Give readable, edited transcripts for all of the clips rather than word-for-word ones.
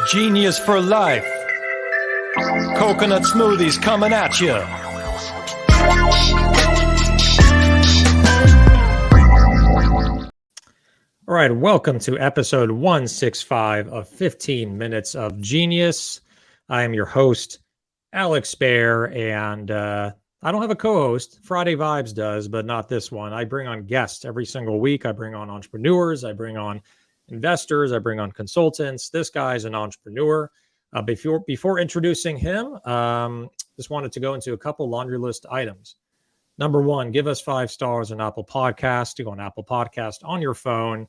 Genius for life. Coconut smoothies coming at you. All right, welcome to episode 165 of 15 Minutes of Genius. I am your host, Alex Bear, and I don't have a co-host. Friday Vibes does, but not this one. I bring on guests every single week. I bring on entrepreneurs. I bring on investors. I bring on consultants. This guy's an entrepreneur. Before introducing him, just wanted to go into a couple laundry list items. Number one, give us 5 stars on Apple Podcast. You go on Apple Podcast on your phone.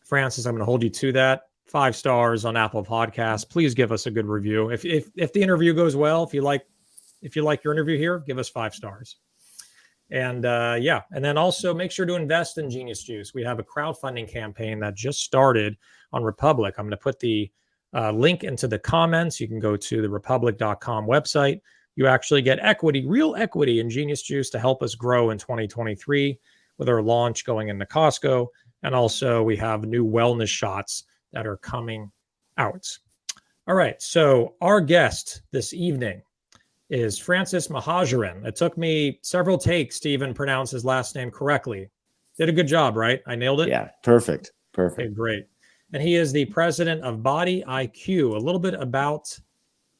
Francis, I'm going to hold you to that. 5 stars on Apple Podcasts. Please give us a good review. If the interview goes well, if you like your interview here, give us 5 stars. And and then also make sure to invest in Genius Juice. We have a crowdfunding campaign that just started on Republic. I'm going to put the link into the comments. You can go to the republic.com website. You actually get equity, real equity in Genius Juice to help us grow in 2023 with our launch going into Costco. And also we have new wellness shots that are coming out. All right. So our guest this evening is Francis Mohajerin. It took me several takes to even pronounce his last name correctly. Did a good job, right? I nailed it? Yeah, perfect. Okay, great. And he is the president of Body IQ. A little bit about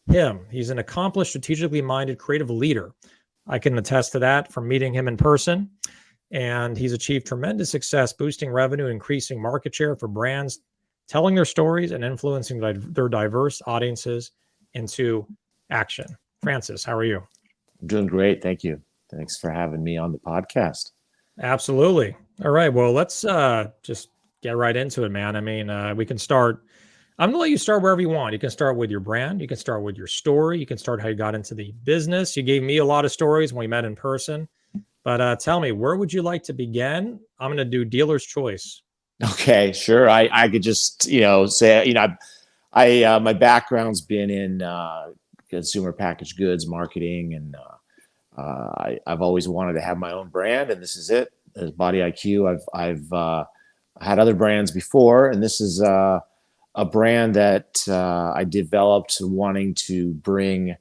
him. He's an accomplished, strategically minded, creative leader. I can attest to that from meeting him in person. And he's achieved tremendous success boosting revenue, increasing market share for brands, telling their stories, and influencing their diverse audiences into action. Francis, how are you? I'm doing great. Thank you. Thanks for having me on the podcast. Absolutely. All right. Well, let's just get right into it, man. I mean, we can start. I'm going to let you start wherever you want. You can start with your brand. You can start with your story. You can start how you got into the business. You gave me a lot of stories when we met in person. But tell me, where would you like to begin? I'm going to do dealer's choice. Okay, sure. I could just, say, I my background's been in consumer packaged goods marketing, and I've always wanted to have my own brand, and this is it. As Body IQ, I've had other brands before, and this is a brand that I developed wanting to bring,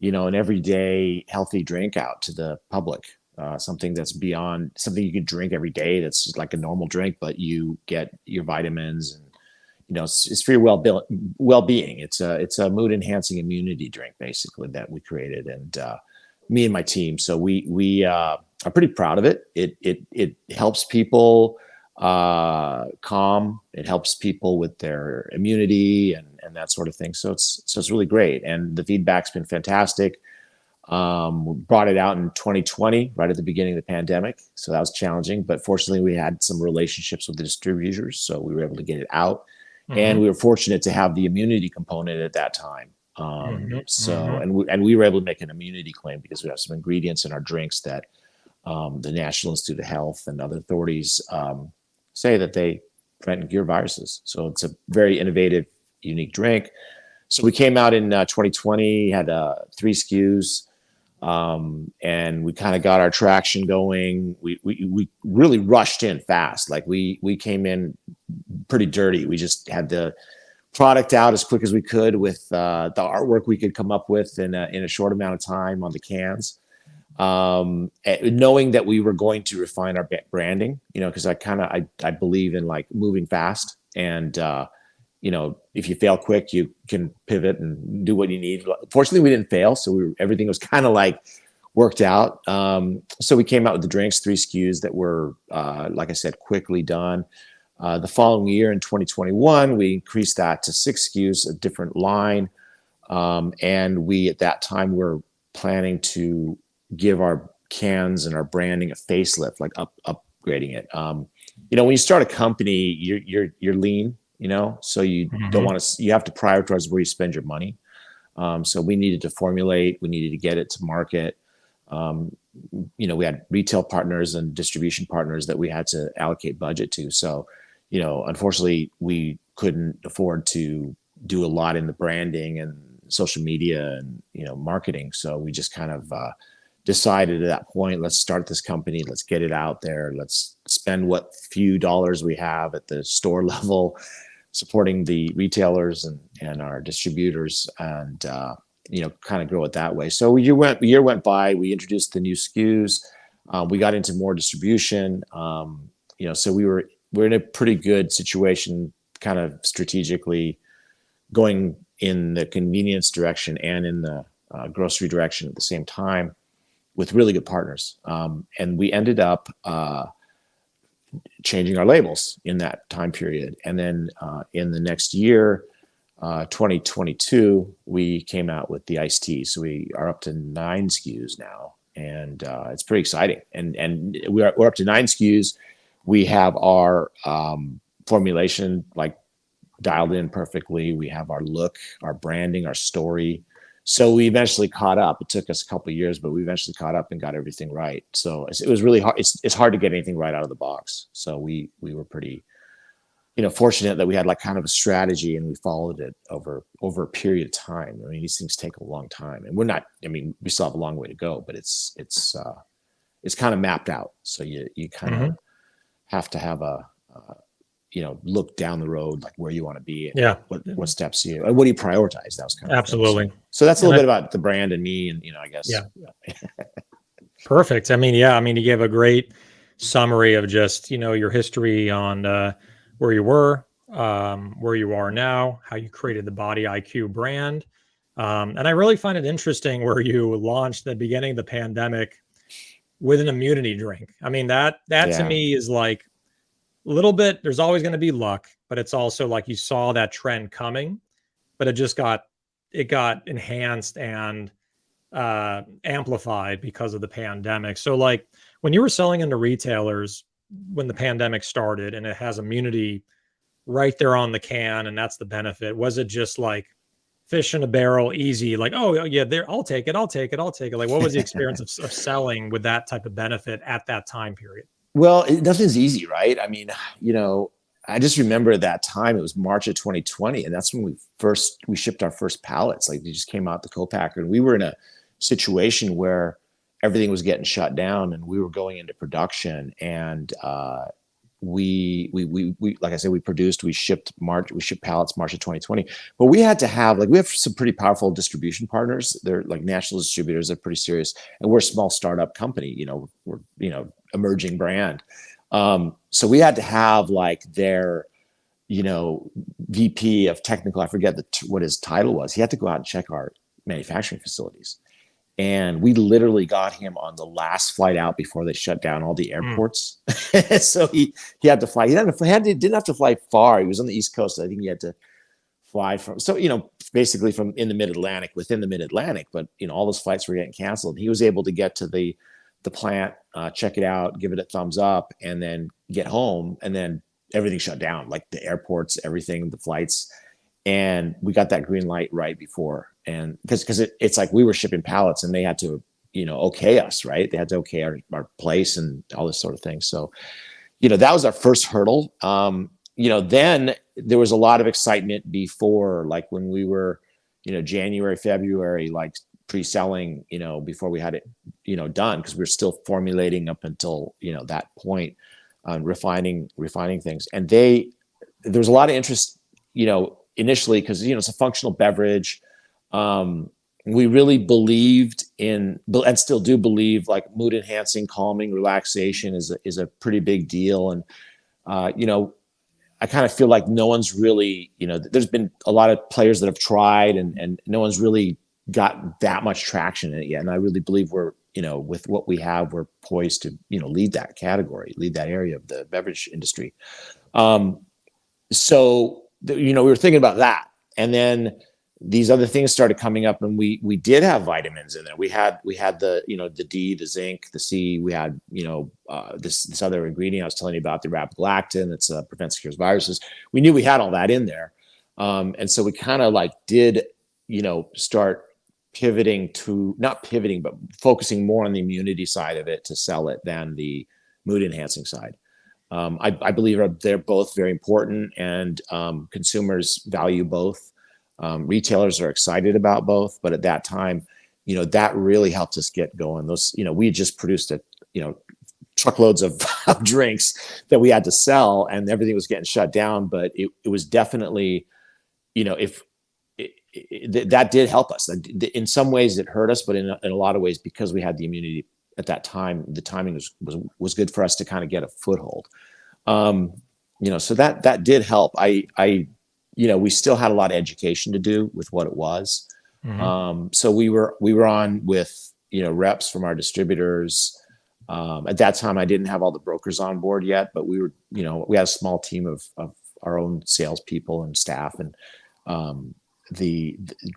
an everyday healthy drink out to the public. Something that's beyond something you could drink every day. That's just like a normal drink, but you get your vitamins and, it's for your well-being. It's a mood enhancing immunity drink basically that we created, and me and my team. So we are pretty proud of it. It helps people calm. It helps people with their immunity and that sort of thing. So it's really great. And the feedback's been fantastic. We brought it out in 2020, right at the beginning of the pandemic. So that was challenging, but fortunately we had some relationships with the distributors. So we were able to get it out, and we were fortunate to have the immunity component at that time. And we were able to make an immunity claim because we have some ingredients in our drinks that the National Institute of Health and other authorities say that they prevent and cure viruses. So it's a very innovative, unique drink. So we came out in 2020, had 3 SKUs, and we kind of got our traction going. We really rushed in fast. Like we came in pretty dirty. We just had the product out as quick as we could with the artwork we could come up with in a short amount of time on the cans. Knowing that we were going to refine our branding, because I believe in like moving fast, and if you fail quick, you can pivot and do what you need. Fortunately, we didn't fail, so everything was kind of like worked out. So we came out with the drinks, 3 SKUs that were, like I said, quickly done. The following year in 2021, we increased that to 6 SKUs, a different line. And we, at that time, were planning to give our cans and our branding a facelift, like upgrading it. When you start a company, you're lean, so you don't want to, you have to prioritize where you spend your money. So we needed to formulate, we needed to get it to market. We had retail partners and distribution partners that we had to allocate budget to. So, unfortunately we couldn't afford to do a lot in the branding and social media and, marketing. So we just kind of, decided at that point, let's start this company, let's get it out there, let's spend what few dollars we have at the store level, supporting the retailers and our distributors, and kind of grow it that way. So a year went by. We introduced the new SKUs. We got into more distribution. So we're in a pretty good situation, kind of strategically going in the convenience direction and in the grocery direction at the same time, with really good partners. And we ended up changing our labels in that time period. And then in the next year, 2022, we came out with the iced tea. So we are up to 9 SKUs now, and it's pretty exciting. And we're up to 9 SKUs. We have our formulation like dialed in perfectly. We have our look, our branding, our story. So we eventually caught up. It took us a couple of years, but we eventually caught up and got everything right. So it was really hard. It's hard to get anything right out of the box. So we were pretty, fortunate that we had like kind of a strategy, and we followed it over a period of time. I mean, these things take a long time, and we still have a long way to go, but it's kind of mapped out. So you kind of have to have a look down the road, like where you want to be, and what steps and what do you prioritize? That was kind of absolutely. So that's a little bit about the brand and me, and I guess. Yeah. Perfect. I mean, you gave a great summary of just, your history on where you were, where you are now, how you created the Body IQ brand. And I really find it interesting where you launched at the beginning of the pandemic with an immunity drink. I mean, that to me is like a little bit, there's always going to be luck, but it's also like you saw that trend coming, but it got enhanced and amplified because of the pandemic. So like when you were selling into retailers when the pandemic started, and it has immunity right there on the can, and that's the benefit, was it just like fish in a barrel, easy, like, oh yeah, there, I'll take it. Like, what was the experience of selling with that type of benefit at that time period? Well, nothing's easy, right? I mean, I just remember that time. It was March of 2020, and that's when we shipped our first pallets. Like, they just came out the co-packer, and we were in a situation where everything was getting shut down, and we were going into production. And we like I said, we shipped pallets March of 2020. But we had to have we have some pretty powerful distribution partners. They're like national distributors. They're pretty serious, and we're a small startup company. We're emerging brand. So we had to have like their VP of technical, I forget what his title was. He had to go out and check our manufacturing facilities. And we literally got him on the last flight out before they shut down all the airports. So he had to fly. He didn't have to fly far. He was on the East Coast. I think he had to fly from, basically from within the mid-Atlantic, but all those flights were getting canceled. He was able to get to the plant, check it out, give it a thumbs up, and then get home. And then everything shut down, like the airports, everything, the flights. And we got that green light right before. And because it's like we were shipping pallets, and they had to, okay us, right? They had to okay our place and all this sort of thing. So, that was our first hurdle. Then there was a lot of excitement before, like when we were, January, February, like pre-selling, before we had it, done, because we were still formulating up until, that point, refining things. And there was a lot of interest, initially, because, it's a functional beverage. We really believed in, and still do believe, like mood enhancing, calming, relaxation is a pretty big deal. And, I kind of feel like no one's really, there's been a lot of players that have tried, and no one's really got that much traction in it yet. And I really believe we're, with what we have, we're poised to, lead that category, lead that area of the beverage industry. So, we were thinking about that. And then these other things started coming up, and we did have vitamins in there. We had the, the D, the zinc, the C. We had, this other ingredient I was telling you about, the rapalactin, that's prevents, cures viruses. We knew we had all that in there. And so we kind of did, start not pivoting, but focusing more on the immunity side of it to sell it than the mood enhancing side. I believe they're both very important, and consumers value both. Retailers are excited about both, but at that time, that really helped us get going. Those, we had just produced a, truckloads of drinks that we had to sell, and everything was getting shut down. But it was definitely, if that did help us. In some ways it hurt us, but in a lot of ways, because we had the immunity at that time, the timing was good for us to kind of get a foothold. So that did help. We still had a lot of education to do with what it was. Mm-hmm. So we were on with, reps from our distributors. At that time, I didn't have all the brokers on board yet, but we had a small team of our own salespeople and staff, and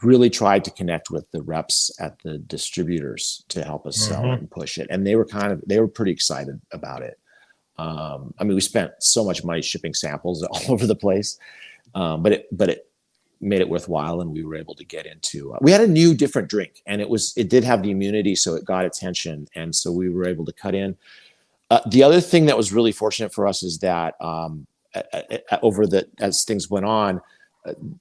really tried to connect with the reps at the distributors to help us sell it and push it. And they were pretty excited about it. We spent so much money shipping samples all over the place, but it made it worthwhile, and we were able to get into. We had a new, different drink, and it did have the immunity, so it got attention, and so we were able to cut in. The other thing that was really fortunate for us is that as things went on,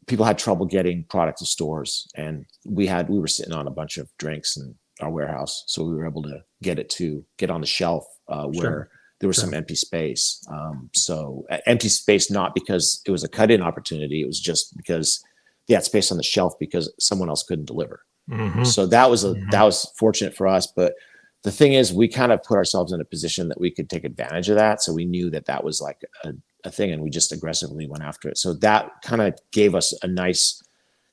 people had trouble getting product to stores, and we were sitting on a bunch of drinks in our warehouse, so we were able to get on the shelf where there was some empty space. So empty space, not because it was a cut-in opportunity, it was just because they had space on the shelf because someone else couldn't deliver. So that was fortunate for us. But the thing is, we kind of put ourselves in a position that we could take advantage of that. So we knew that was like a thing, and we just aggressively went after it. So that kind of gave us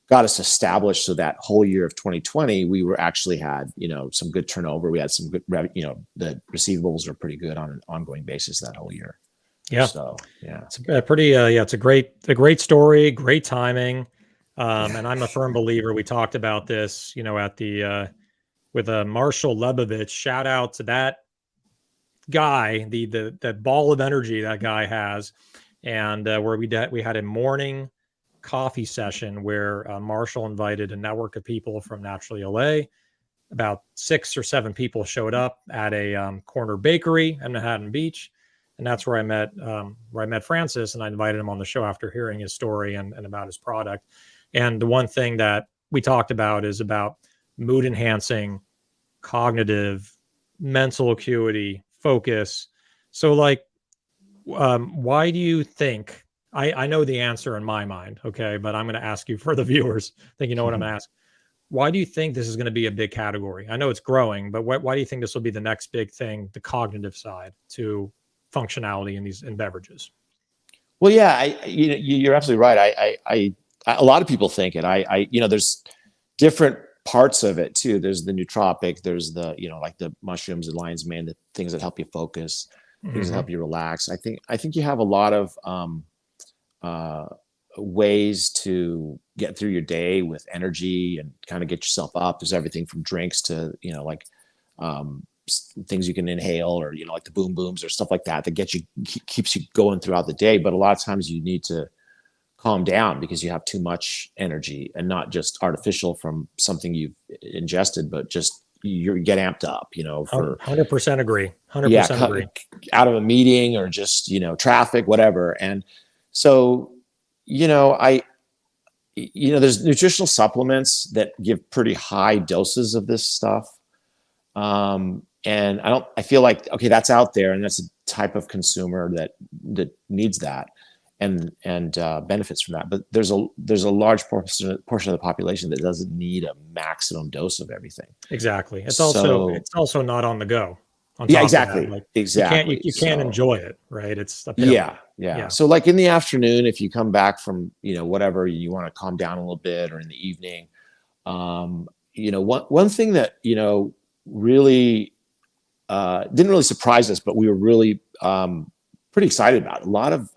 got us established. So that whole year of 2020, we actually had, some good turnover. We had some good, the receivables are pretty good on an ongoing basis that whole year. Yeah. So, yeah. It's a pretty, it's a great story, great timing. And I'm a firm believer. We talked about this, at the, with Marshall Lebovich. Shout out to that guy, the ball of energy that guy has. And where we had a morning coffee session where Marshall invited a network of people from Naturally LA. About 6 or 7 people showed up at a corner bakery in Manhattan Beach, and that's where I met Francis, and I invited him on the show after hearing his story and about his product. And the one thing that we talked about is about mood enhancing, cognitive, mental acuity, focus. So, why do you think? I know the answer in my mind, okay, but I'm going to ask you for the viewers. I think you know what I'm going to ask. Why do you think this is going to be a big category? I know it's growing, but why do you think this will be the next big thing, the cognitive side to functionality in beverages? Well, yeah, you're absolutely right. A lot of people think it. There's different parts of it too. There's the nootropic. There's the, like the mushrooms and lion's mane, the things that help you focus, things that help you relax. I think you have a lot of ways to get through your day with energy and kind of get yourself up. There's everything from drinks to, things you can inhale, or, like the boom booms or stuff like that keeps you going throughout the day. But a lot of times you need to calm down because you have too much energy, and not just artificial from something you've ingested, but just you get amped up, for 100% agree. 100% agree. Out of a meeting or just, traffic, whatever. And so, there's nutritional supplements that give pretty high doses of this stuff. And I feel like, okay, that's out there, and that's a type of consumer that needs that and benefits from that. But there's a large portion of the population that doesn't need a maximum dose of everything. Exactly. It's also not on the go. Yeah, exactly. Exactly. You can't enjoy it, right? It's a yeah. So like in the afternoon, if you come back from, whatever, you want to calm down a little bit, or in the evening, one thing that, really didn't really surprise us, but we were really pretty excited about. A lot of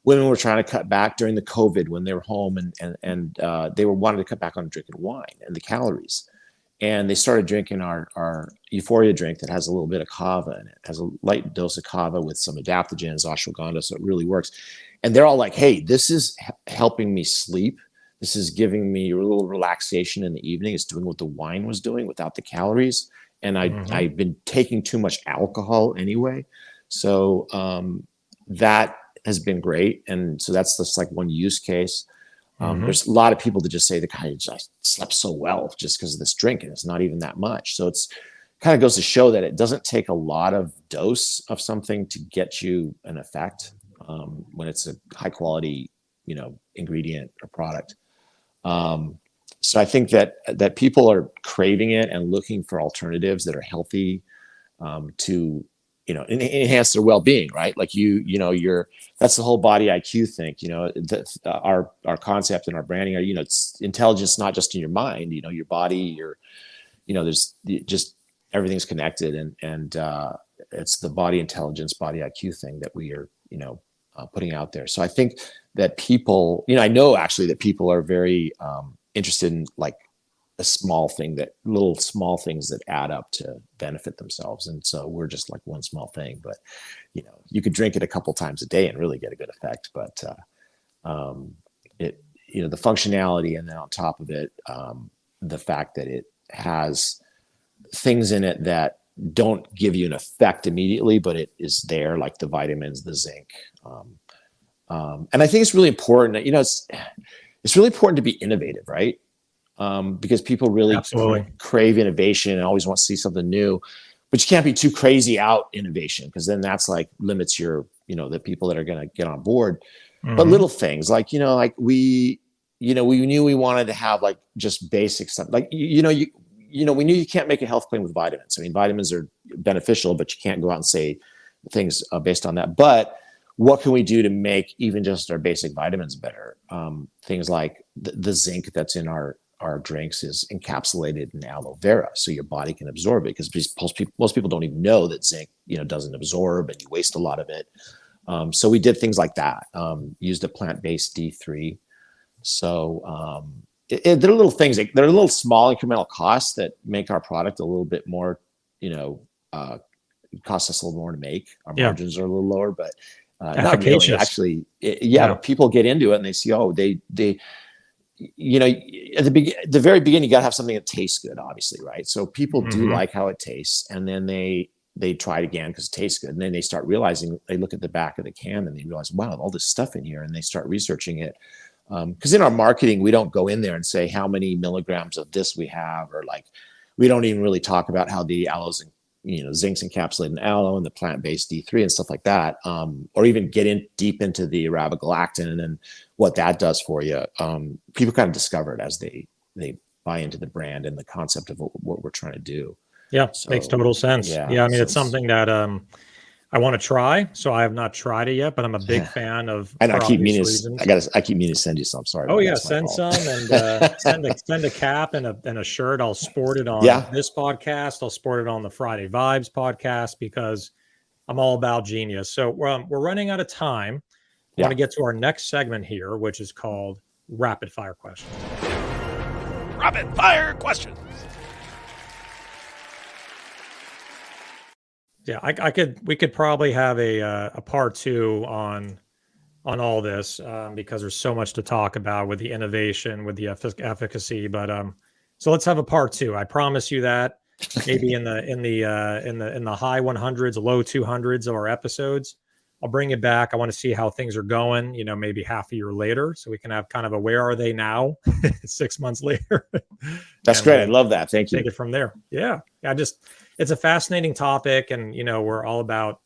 women were trying to cut back during the COVID when they were home, and they wanted to cut back on drinking wine and the calories. And they started drinking our Euphoria drink that has a little bit of kava in it. It has a light dose of kava with some adaptogens, ashwagandha, so it really works. And they're all like, hey, this is helping me sleep. This is giving me a little relaxation in the evening. It's doing what the wine was doing without the calories. And I've been taking too much alcohol anyway. So that has been great. And so that's just like one use case. There's a lot of people that just say the guy just slept so well just because of this drink, and it's not even that much. So it's, kind of goes to show that it doesn't take a lot of dose of something to get you an effect when it's a high quality, ingredient or product. So I think that people are craving it and looking for alternatives that are healthy to, enhance their well-being, right? Like that's the whole body IQ thing. Our concept and our branding are, it's intelligence not just in your mind, your body, there's just everything's connected, and it's the body intelligence, body IQ thing that we are, putting out there. So I think that people, I know actually that people are very interested in like little small things that add up to benefit themselves. And so we're just like one small thing, but you could drink it a couple times a day and really get a good effect. But the functionality, and then on top of it, the fact that it has things in it that don't give you an effect immediately, but it is there, like the vitamins, the zinc. And I think it's really important, it's really important to be innovative, right? Because people really crave innovation and always want to see something new, but you can't be too crazy out innovation, because then that's like limits your, the people that are going to get on board. But little things like, we knew we wanted to have like just basic stuff. Like, we knew you can't make a health claim with vitamins. I mean, vitamins are beneficial, but you can't go out and say things based on that. But what can we do to make even just our basic vitamins better? Things like the zinc that's in our drinks is encapsulated in aloe vera, so your body can absorb it, because most people don't even know that zinc, doesn't absorb, and you waste a lot of it. So we did things like that, used a plant-based D3. So there are little things, there are little small incremental costs that make our product a little bit more, it costs us a little more to make. Our margins are a little lower, but not really. Actually, people get into it and they see, at the very beginning, you got to have something that tastes good, obviously, right? So people do like how it tastes, and then they try it again because it tastes good, and then they start realizing, they look at the back of the can and they realize, wow, all this stuff in here, and they start researching it. Because in our marketing, we don't go in there and say how many milligrams of this we have, or like, we don't even really talk about how the aloes and zinc's encapsulated in aloe and the plant-based D3 and stuff like that, or even get in deep into the arabigalactin and what that does for you. People kind of discover it as they buy into the brand and the concept of what we're trying to do. Yeah, so, makes total sense. Yeah, I mean, it's something that I want to try. So I have not tried it yet, but I'm a big fan of. And I keep meaning to send you some. Sorry. Oh yeah, send some, and send a cap and a shirt. I'll sport it on this podcast. I'll sport it on the Friday Vibes podcast, because I'm all about genius. So we're running out of time. I want to get to our next segment here, which is called Rapid Fire Questions. Rapid Fire Questions. Yeah, we could probably have a part 2 on all this, because there's so much to talk about with the innovation, with the efficacy. But so let's have a part 2. I promise you that, maybe in the high 100s, low 200s of our episodes. I'll bring it back. I want to see how things are going, maybe half a year later, so we can have kind of a where are they now 6 months later. That's great. I love that. Thank you. Take it from there. Yeah. It's a fascinating topic, and, we're all about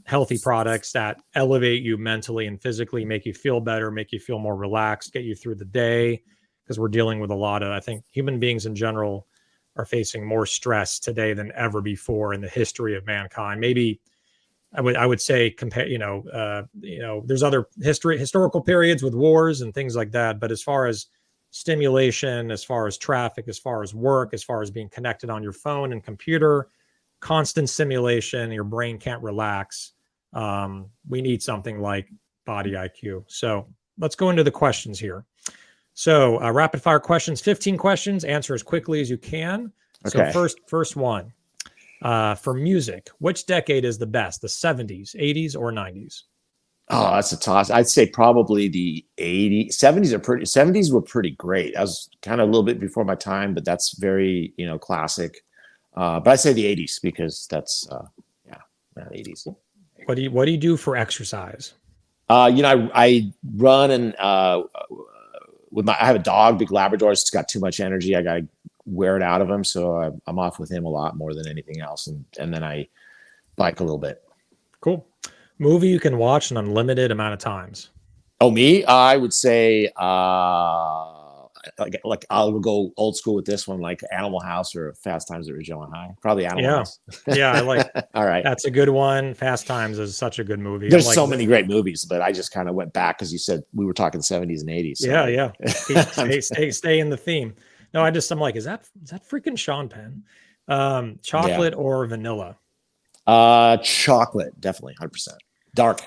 healthy products that elevate you mentally and physically, make you feel better, make you feel more relaxed, get you through the day, because we're dealing with a lot of, I think human beings in general are facing more stress today than ever before in the history of mankind. Maybe I would say compare, there's other historical periods with wars and things like that. But as far as stimulation, as far as traffic, as far as work, as far as being connected on your phone and computer, constant stimulation, your brain can't relax. We need something like Body IQ. So let's go into the questions here. So rapid fire questions, 15 questions, answer as quickly as you can. Okay. So first one. For music, which decade is the best? The 70s, 80s, or 90s? Oh, that's a toss. I'd say probably the 80s. 70s were pretty great. I was kind of a little bit before my time, but that's very, classic. But I say the 80s, because that's, the 80s. What do you do for exercise? I run, and I have a dog, big Labrador. It's got too much energy. I got to wear it out of him. So I'm off with him a lot more than anything else. And then I bike a little bit. Cool. Movie you can watch an unlimited amount of times. Oh, me? I would say, like I'll go old school with this one, like Animal House or Fast Times at Ridgemont High. Probably Animal Yeah. House. Yeah, I like All right. that's a good one. Fast Times is such a good movie. There's like so many great movies, but I just kind of went back because you said we were talking 70s and 80s. So yeah. Stay in the theme. No, I'm like, is that freaking Sean Penn? Chocolate or vanilla? Chocolate, definitely 100%. Dark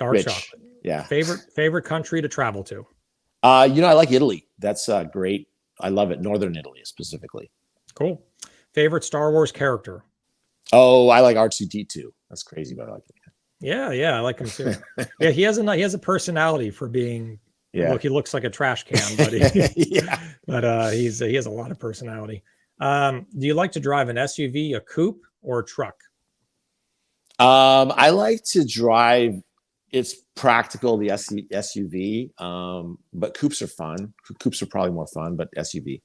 rich. Chocolate. Yeah. Favorite country to travel to? I like Italy. That's great. I love it. Northern Italy specifically. Cool. Favorite Star Wars character? Oh, I like R2D2. That's crazy, but I like it. Yeah, I like him too. Yeah, he has a personality for being. Yeah. Look, he looks like a trash can, but he has a lot of personality. Do you like to drive an SUV, a coupe, or a truck? I like to drive. It's practical, the SUV, but coupes are fun. Coupes are probably more fun, but SUV.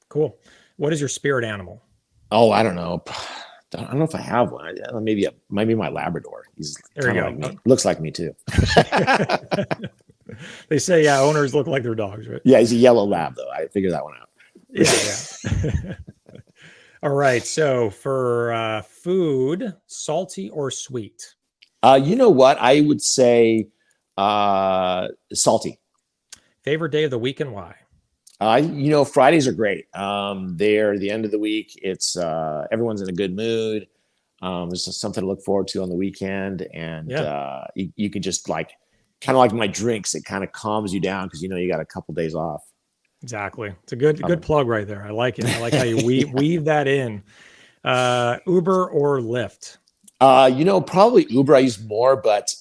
Cool. What is your spirit animal? Oh, I don't know. I don't know if I have one. Maybe my Labrador. He's kind of like me. Looks like me too. They say, yeah, owners look like their dogs, right? Yeah, he's a yellow lab though. I figured that one out. Yeah. All right. So for food, salty or sweet? You know what? I would say salty. Favorite day of the week and why? Fridays are great. They're the end of the week. It's everyone's in a good mood. There's just something to look forward to on the weekend, and you can just kind of like my drinks. It kind of calms you down because you got a couple days off. Exactly. It's a good plug right there. I like it. I like how you weave that in. Uber or Lyft? Probably Uber I use more, but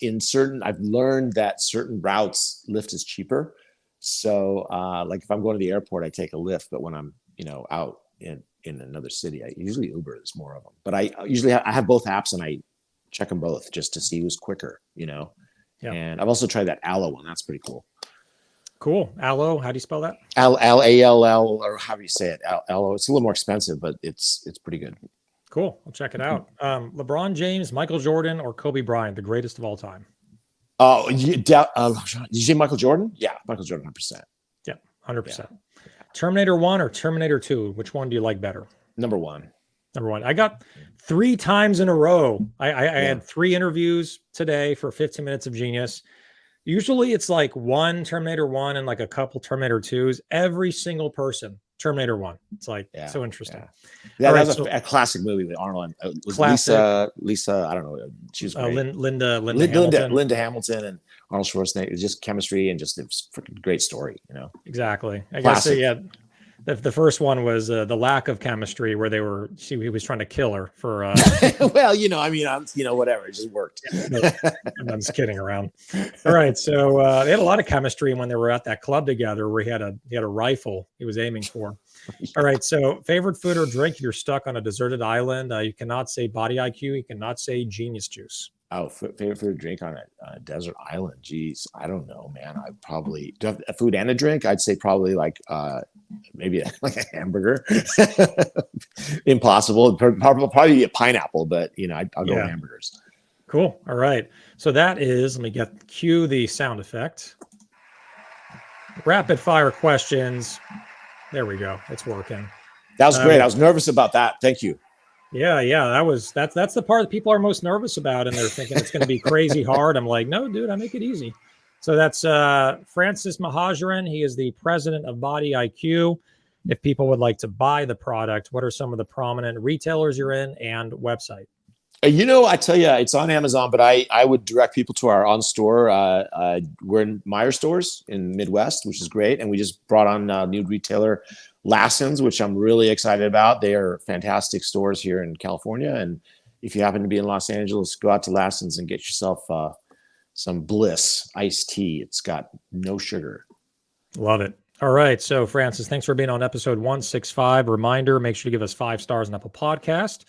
I've learned that certain routes Lyft is cheaper. So like if I'm going to the airport, I take a Lyft, but when I'm, out in another city, I usually Uber. There's more of them, but I usually I have both apps and I check them both just to see who's quicker, Yeah. And I've also tried that Allo one. That's pretty cool. Cool. Allo. How do you spell that? All, or how do you say it? Allo. It's a little more expensive, but it's pretty good. Cool. I'll check it out. LeBron James, Michael Jordan, or Kobe Bryant, the greatest of all time? Oh, did you say Michael Jordan? Yeah, Michael Jordan, 100%. Yeah, 100%. Yeah. Terminator 1 or Terminator 2? Which one do you like better? Number one. I got 3 times in a row. I had 3 interviews today for 15 Minutes of Genius. Usually it's like one Terminator 1 and like a couple Terminator 2s. Every single person, Terminator 1. It's like so interesting. Yeah, that was a classic movie with Arnold. Was Lisa, I don't know. She was great. Linda Hamilton and Arnold Schwarzenegger. It was just chemistry and just it was a freaking great story, Exactly. I guess the first one was the lack of chemistry where he was trying to kill her for well, whatever, it just worked. I'm just kidding around. All right, so they had a lot of chemistry when they were at that club together where he had a rifle he was aiming for. All right, so favorite food or drink if you're stuck on a deserted island? You cannot say Body IQ, you cannot say Genius Juice. Oh, favorite food or drink on a desert island? Jeez, I don't know, man. I probably do have a food and a drink. I'd say probably maybe like a hamburger. Impossible. Probably a pineapple, but I'll go with hamburgers. Cool. All right. So that is. Let me cue the sound effect. Rapid fire questions. There we go. It's working. That was great. I was nervous about that. Thank you. Yeah. That's the part that people are most nervous about, and they're thinking it's going to be crazy hard. I'm like, no, dude, I make it easy. So that's Francis Mohajerin. He is the president of Body IQ. If people would like to buy the product, what are some of the prominent retailers you're in and website? I tell you, it's on Amazon, but I would direct people to our on store. We're in Meyer stores in Midwest, which is great, and we just brought on a new retailer, Lassen's, which I'm really excited about. They are fantastic stores here in California, and if you happen to be in Los Angeles, go out to Lassen's and get yourself some Bliss iced tea. It's got no sugar. Love it. All right. So, Francis, thanks for being on episode 165. Reminder, make sure to give us 5 stars on Apple Podcast.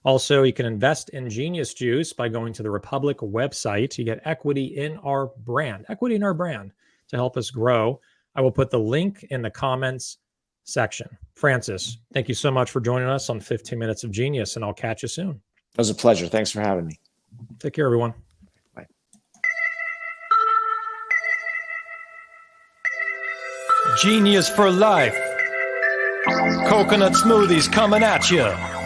Also, you can invest in Genius Juice by going to the Republic website. You get equity in our brand to help us grow. I will put the link in the comments section. Francis, thank you so much for joining us on 15 Minutes of Genius, and I'll catch you soon. It was a pleasure. Thanks for having me. Take care, everyone. Bye. Genius for life. Coconut smoothies coming at you.